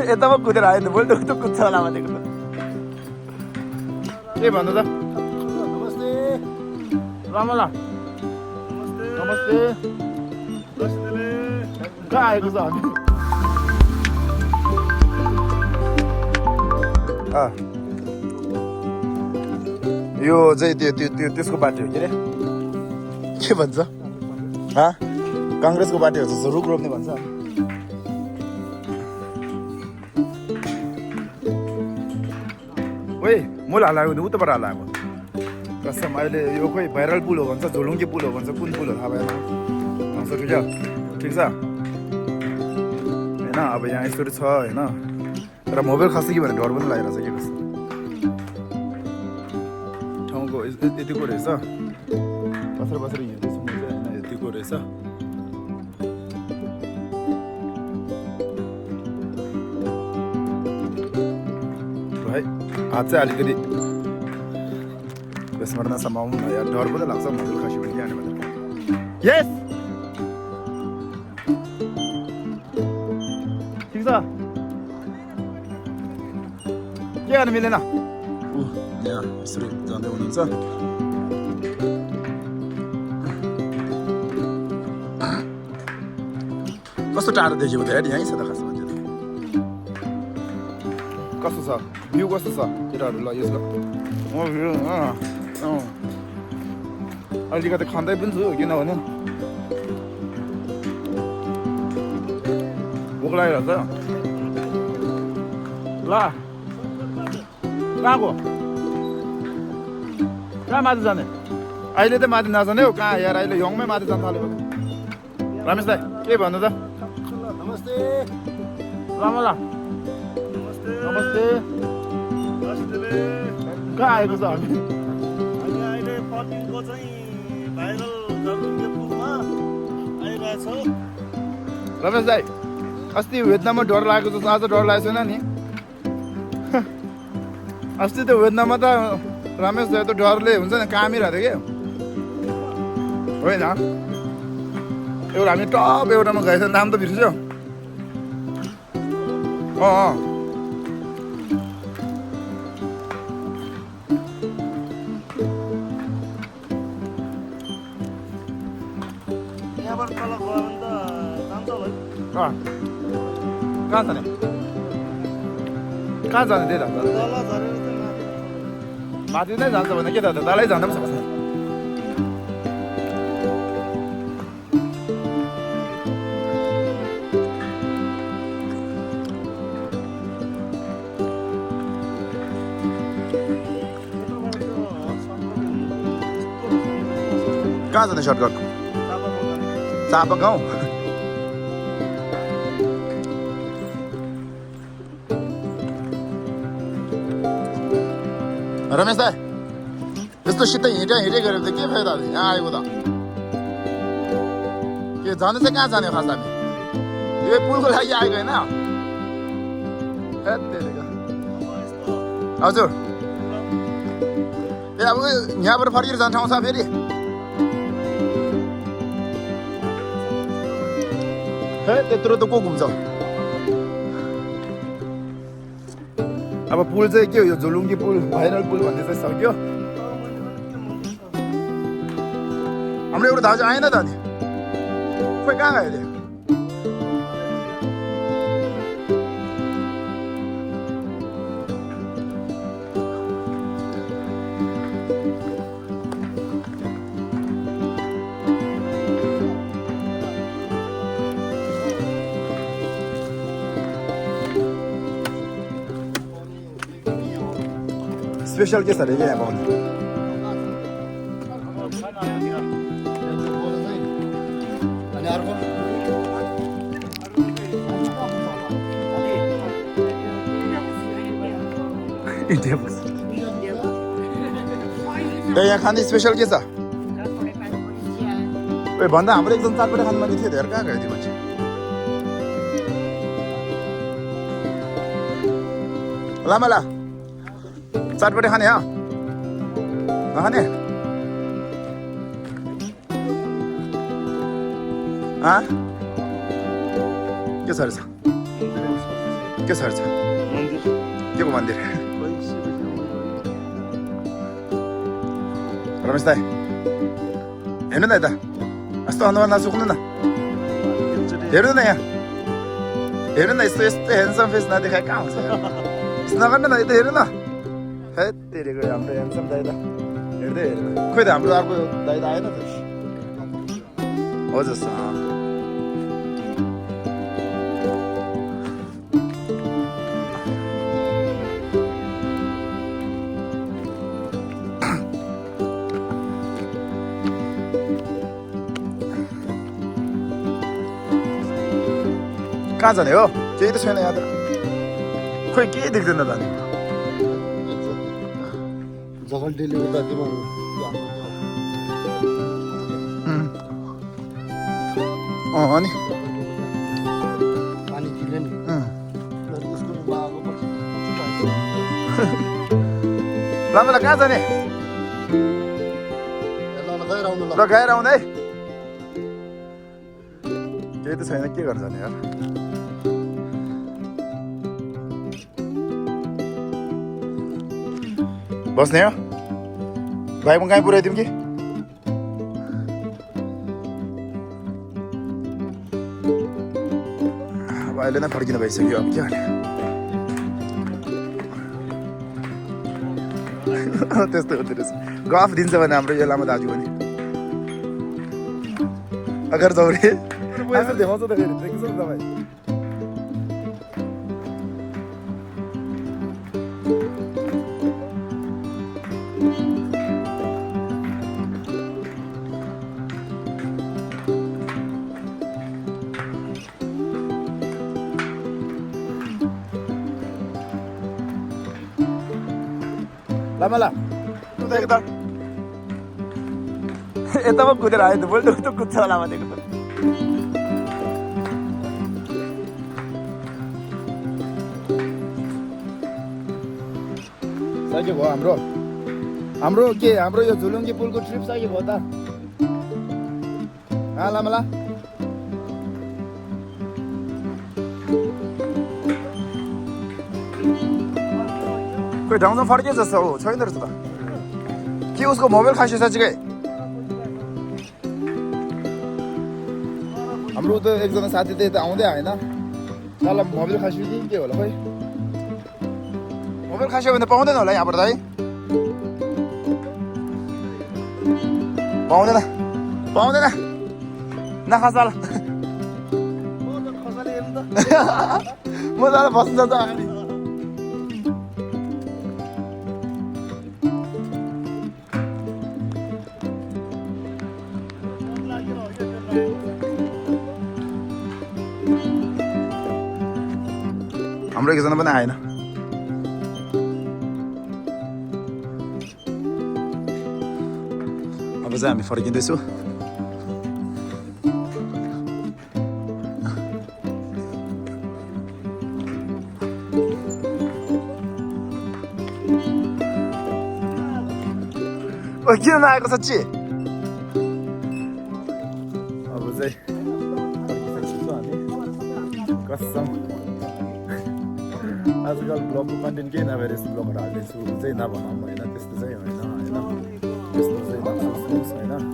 यता पो कुदेर आयो नि बोल्टो त कुद्छ होला भनेको त के भन्नु त नमस्ते रमला नमस्ते कहाँ आएको छ हामी यो चाहिँ त्यो त्यसको पार्टी हो के अरे के भन्छ काङ्ग्रेसको पार्टी हो जस्तो रुख रोप्ने भन्छ ओइ मूल हालाएको उताबाट हालाएको कसम अहिले यो खोइ भाइरल पुल हो भन्छ झोलुङ्गे पुल हो भन्छ कुन पुल हो थाहा भएन ठिक छ होइन अब यहाँ यस्तो छ होइन तर मोबाइल खस्छ कि भनेर डर पनि लागिरहेछ के कस्तो ठाउँको यतिको रहेछ बसेर हिँड्दैछु म चाहिँ होइन यतिको रहेछ है हात चाहिँ अलिकति त्यसमा नसम्म आउनु न यार डर पनि लाग्छ मोबाइल खस्यो भने जाने भनेर यस ठिक छ के गर्नु मिलेन यहाँ यसरी जाँदै हुनुहुन्छ कस्तो टाढो देखेको त हेर यहीँ छ त खास मान्छे त कस्तो छ भ्यू कस्तो छ केटाहरू ल यसको अलिकति खाँदै पनि छु किनभने भोक लागिरहेछ ल कहाँको कहाँ माथि जाने अहिले त माथि नजाने हो कहाँ यार अहिले यङमै माथि जानु थाल्यो भने रमेश दाई के भन्नु त नमस्ते रमला नमस्ते कहाँ आएको छ हामी अहिले पर्टिङको चाहिँ भाइरल झलुङ्गे पुलमा आइरहेछ रमेश दाई अस्ति वेदनामा डर लागेको जस्तो आज डर लागेको छैन नि अस्ति त्यो वेदनामा त रमेश दाई त डरले हुन्छ नि कामिरहेको थियो कि होइन एउटा हामी टप एउटामा गएछ नाम त बिर्स्यो यहाँबाट तल गयो भने त जान्छ होला कहाँ जाने कहाँ जाने त्यही त तल झरेर चाहिँ माथि नै जान्छ भने के त तलै जान पनि सक्छ कहाँ जाने सर्टकट चापा गाउँ रमेश दाई यस्तो सिधै हिँडे गरेर त के फाइदा यहाँ आएको त के जानु चाहिँ कहाँ जाने खास हामी यो पुलको लागि आएको होइन हजुर ए अब यहाँबाट फर्केर जाने ठाउँ छ फेरि हे त्यत्रो त को घुम्छ अब पुल चाहिँ के हो यो झोलुङ्गे पुल भाइरल पुल भन्ने चाहिँ सक्यो हाम्रो एउटा दाजु आएन त अनि खोइ कहाँ गयो अरे स्पेशल के छ अरे क्या यहाँ पाउने अनि अर्को यहाँ खाने स्पेशल के छ भन्दा हाम्रो एकदम चाटपटे खानु मान्छे थियो धेरै कहाँ गयो त्यो मान्छे लामाला चाटपटे खाने नखाने के छ रहेछ के छ मन्दिर के को मन्दिर खोइ शिवजी रमेश दाई हेर्नु न यता यस्तो अनुहार नसुक्नु न हेर्नु न यहाँ हेर्नु न यस्तो यस्तो ह्यान्डसम फेस नदेखाए कहाँ हुन्छ यस्तो नगर्नु न यता हेर्नु न है तेरेको हाम्रो ह्यान्डसम दाइ त हेर्दै हेर्नु खोइ त हाम्रो अर्को दाइ त आएन त हो जस्तो कहाँ जाने हो केही त छैन यहाँ त खोइ केही देख्दैन त अनि जगल डेली उता दिनु अनि पानी किने नि स्कुल बाको पछि लामेला कहाँ जाने लगाएर आउनु ल गएर आउनु है केही त छैन के गर्छ नि यार बस्ने हो भाइमा कहीँ पुऱ्याइदिउँ कि अब अहिले नै फर्किनु भइसक्यो अब के गर्ने त्यस्तो हुँदो रहेछ गफ दिन्छ भने हाम्रो यो लामो दाजु पनि अगर जाउरे देखाउँछ त फेरि देख्छ नि तपाईँ लामाला तँ त एकदम यता पो कुदेर आयो त बोल्नु त कुद्छ होला भनेको त सके भयो हाम्रो के हाम्रो यो झुलुङ्गी पुलको ट्रिप सके भयो त लामाला खोइ ठाउँमा फर्के जस्तो हो छैन रहेछ त के उसको मोबाइल खासो साँच्चीकै हाम्रो त एकजना साथी त यता आउँदै आएन ल मोबाइल खासो कि के होला खोइ मोबाइल खासो भने पाउँदैन होला यहाँबाट त है पाउँदैन नखासाल मजाले बस्नु जान्छ अगाडि हाम्रो एकजना पनि आएन अब चाहिँ हामी फर्किँदैछु किन नआएको साँच्ची अब चाहिँ फर्किसकेको हामी कसम आजकल ब्लगको कन्टेन्ट केही नभएर यस्तो ब्लगहरू हाल्दैछु चाहिँ नभनौँ होइन त्यस्तो चाहिँ होइन त्यस्तो चाहिँ नसोच्नुहोस् होइन